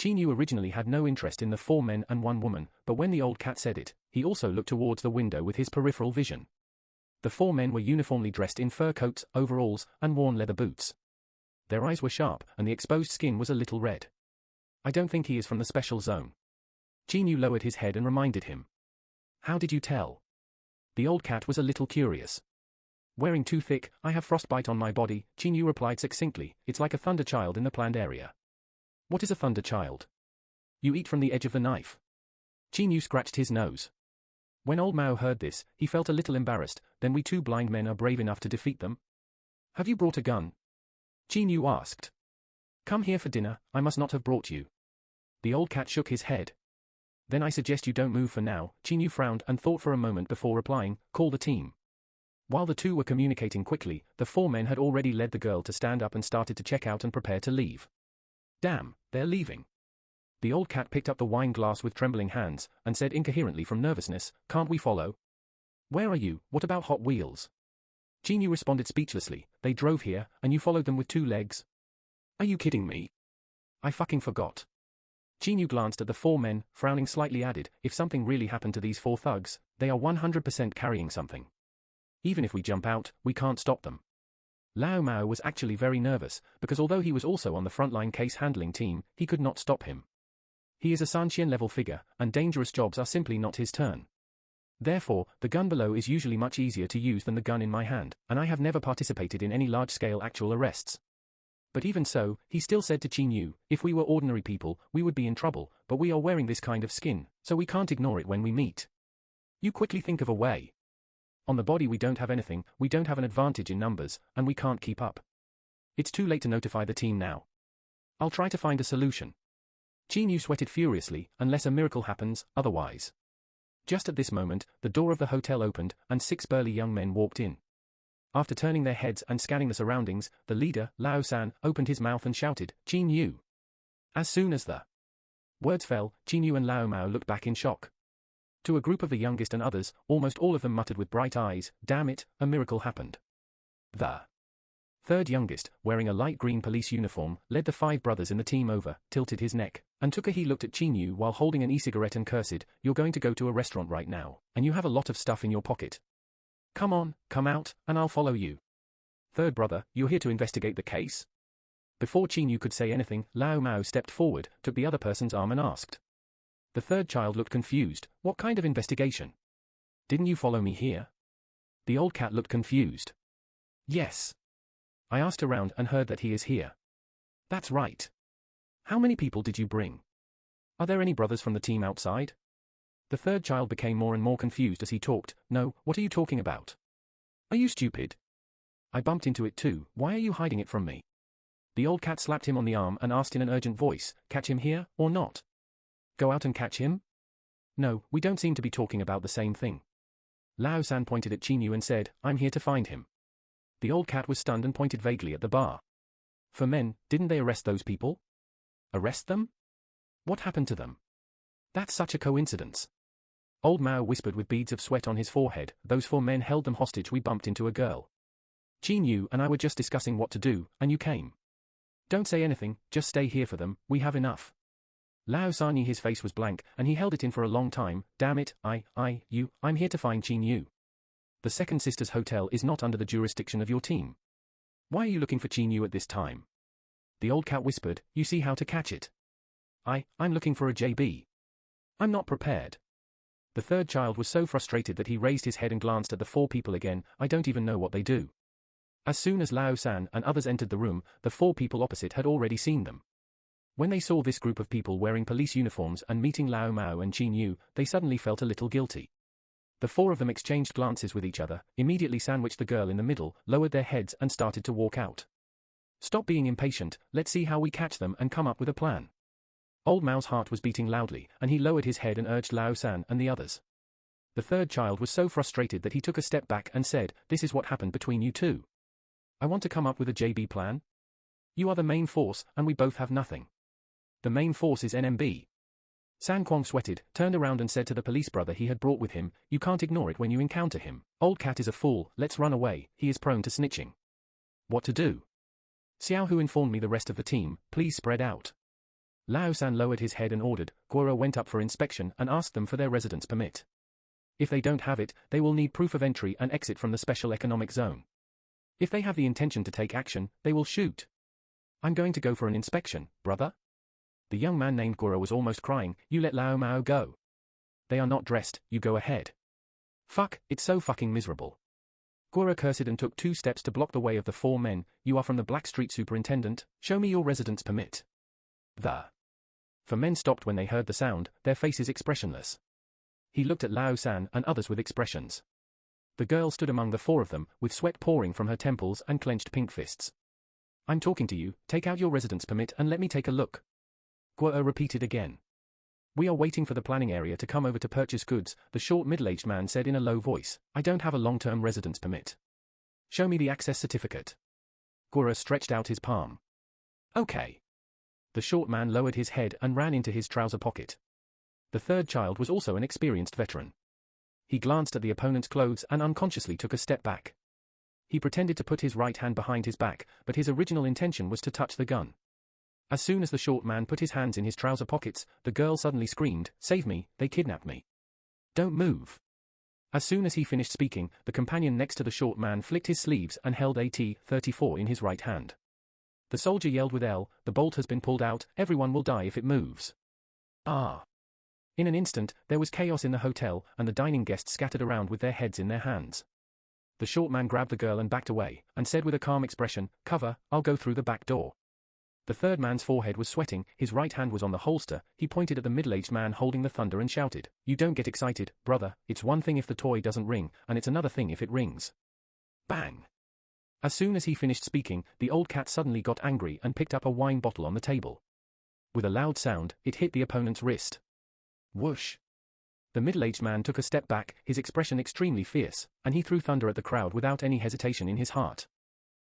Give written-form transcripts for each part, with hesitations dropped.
Qin Yu originally had no interest in the 4 men and 1 woman, but when the old cat said it, he also looked towards the window with his peripheral vision. The 4 men were uniformly dressed in fur coats, overalls, and worn leather boots. Their eyes were sharp, and the exposed skin was a little red. I don't think he is from the special zone. Qin Yu lowered his head and reminded him. How did you tell? The old cat was a little curious. Wearing too thick, I have frostbite on my body, Qin Yu replied succinctly. It's like a thunder child in the planned area. What is a thunder child? You eat from the edge of the knife. Qin Yu scratched his nose. When old Mao heard this, he felt a little embarrassed. Then we 2 blind men are brave enough to defeat them? Have you brought a gun? Qin Yu asked. Come here for dinner, I must not have brought you. The old cat shook his head. Then I suggest you don't move for now. Qin Yu frowned and thought for a moment before replying, call the team. While the 2 were communicating quickly, the 4 men had already led the girl to stand up and started to check out and prepare to leave. Damn, they're leaving. The old cat picked up the wine glass with trembling hands, and said incoherently from nervousness, can't we follow? Where are you, what about Hot Wheels? Qin Yu responded speechlessly, they drove here, and you followed them with 2 legs? Are you kidding me? I fucking forgot. Qin Yu glanced at the 4 men, frowning slightly added, if something really happened to these 4 thugs, they are 100% carrying something. Even if we jump out, we can't stop them. Lao Mao was actually very nervous, because although he was also on the frontline case handling team, he could not stop him. He is a Sanxian level figure, and dangerous jobs are simply not his turn. Therefore, the gun below is usually much easier to use than the gun in my hand, and I have never participated in any large-scale actual arrests. But even so, he still said to Qin Yu, if we were ordinary people, we would be in trouble, but we are wearing this kind of skin, so we can't ignore it when we meet. You quickly think of a way. On the body we don't have anything, we don't have an advantage in numbers, and we can't keep up. It's too late to notify the team now. I'll try to find a solution. Qin Yu sweated furiously, unless a miracle happens, otherwise. Just at this moment, the door of the hotel opened, and 6 burly young men walked in. After turning their heads and scanning the surroundings, the leader, Lao San, opened his mouth and shouted, Qin Yu. As soon as the words fell, Qin Yu and Lao Mao looked back in shock. To a group of the youngest and others, almost all of them muttered with bright eyes, damn it, a miracle happened. The 3rd youngest, wearing a light green police uniform, led the 5 brothers in the team over, tilted his neck, and took a he looked at Qin Yu while holding an e-cigarette and cursed, you're going to go to a restaurant right now, and you have a lot of stuff in your pocket. Come on, come out, and I'll follow you. 3rd brother, you're here to investigate the case? Before Qin Yu could say anything, Lao Mao stepped forward, took the other person's arm and asked. The 3rd child looked confused, what kind of investigation? Didn't you follow me here? The old cat looked confused. Yes. I asked around and heard that he is here. That's right. How many people did you bring? Are there any brothers from the team outside? The 3rd child became more and more confused as he talked, no, what are you talking about? Are you stupid? I bumped into it too, why are you hiding it from me? The old cat slapped him on the arm and asked in an urgent voice, catch him here, or not? Go out and catch him? No, we don't seem to be talking about the same thing. Lao San pointed at Qin Yu and said, I'm here to find him. The old cat was stunned and pointed vaguely at the bar. For men, didn't they arrest those people? Arrest them? What happened to them? That's such a coincidence. Old Mao whispered with beads of sweat on his forehead, those 4 men held them hostage. We bumped into a girl. Qin Yu and I were just discussing what to do, and you came. Don't say anything, just stay here for them, we have enough. Lao Sani his face was blank, and he held it in for a long time, damn it, I'm here to find Qin Yu. The 2nd sister's hotel is not under the jurisdiction of your team. Why are you looking for Qin Yu at this time? The old cat whispered, you see how to catch it. I'm looking for a JB. I'm not prepared. The 3rd child was so frustrated that he raised his head and glanced at the 4 people again, I don't even know what they do. As soon as Lao San and others entered the room, the 4 people opposite had already seen them. When they saw this group of people wearing police uniforms and meeting Lao Mao and Qin Yu, they suddenly felt a little guilty. The 4 of them exchanged glances with each other, immediately sandwiched the girl in the middle, lowered their heads and started to walk out. Stop being impatient, let's see how we catch them and come up with a plan. Old Mao's heart was beating loudly, and he lowered his head and urged Lao San and the others. The 3rd child was so frustrated that he took a step back and said, this is what happened between you 2. I want to come up with a JB plan. You are the main force, and we both have nothing. The main force is NMB. San Kwong sweated, turned around and said to the police brother he had brought with him, you can't ignore it when you encounter him. Old cat is a fool, let's run away, he is prone to snitching. What to do? Xiao Hu informed me the rest of the team, please spread out. Lao San lowered his head and ordered. Guoro went up for inspection and asked them for their residence permit. If they don't have it, they will need proof of entry and exit from the special economic zone. If they have the intention to take action, they will shoot. I'm going to go for an inspection, brother. The young man named Guoro was almost crying. You let Lao Mao go. They are not dressed, you go ahead. Fuck, it's so fucking miserable. Guoro cursed and took 2 steps to block the way of the 4 men. You are from the Black Street Superintendent, show me your residence permit. The 4 men stopped when they heard the sound, their faces expressionless. He looked at Lao San and others with expressions. The girl stood among the 4 of them, with sweat pouring from her temples and clenched pink fists. I'm talking to you, take out your residence permit and let me take a look. Guoro repeated again. We are waiting for the planning area to come over to purchase goods, the short middle-aged man said in a low voice. I don't have a long-term residence permit. Show me the access certificate. Guoro stretched out his palm. Okay. The short man lowered his head and ran into his trouser pocket. The 3rd child was also an experienced veteran. He glanced at the opponent's clothes and unconsciously took a step back. He pretended to put his right hand behind his back, but his original intention was to touch the gun. As soon as the short man put his hands in his trouser pockets, the girl suddenly screamed, Save me, they kidnapped me. Don't move. As soon as he finished speaking, the companion next to the short man flicked his sleeves and held AT-34 in his right hand. The soldier yelled with L, the bolt has been pulled out, everyone will die if it moves. Ah. In an instant, there was chaos in the hotel, and the dining guests scattered around with their heads in their hands. The short man grabbed the girl and backed away, and said with a calm expression, Cover, I'll go through the back door. The 3rd man's forehead was sweating, his right hand was on the holster, he pointed at the middle-aged man holding the thunder and shouted, You don't get excited, brother, it's one thing if the toy doesn't ring, and it's another thing if it rings. Bang! As soon as he finished speaking, the old cat suddenly got angry and picked up a wine bottle on the table. With a loud sound, it hit the opponent's wrist. Whoosh! The middle-aged man took a step back, his expression extremely fierce, and he threw thunder at the crowd without any hesitation in his heart.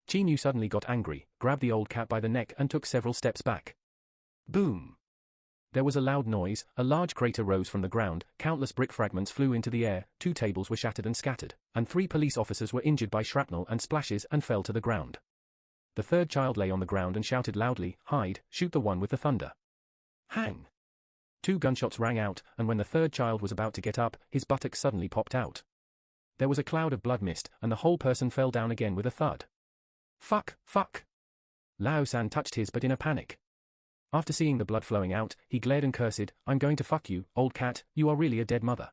Chinyu suddenly got angry, grabbed the old cat by the neck and took several steps back. Boom! There was a loud noise, a large crater rose from the ground, countless brick fragments flew into the air, 2 tables were shattered and scattered, and 3 police officers were injured by shrapnel and splashes and fell to the ground. The 3rd child lay on the ground and shouted loudly, Hide, shoot the one with the thunder. Hang! 2 gunshots rang out, and when the 3rd child was about to get up, his buttocks suddenly popped out. There was a cloud of blood mist, and the whole person fell down again with a thud. Fuck, fuck! Lao San touched his but in a panic. After seeing the blood flowing out, he glared and cursed, I'm going to fuck you, old cat, you are really a dead mother.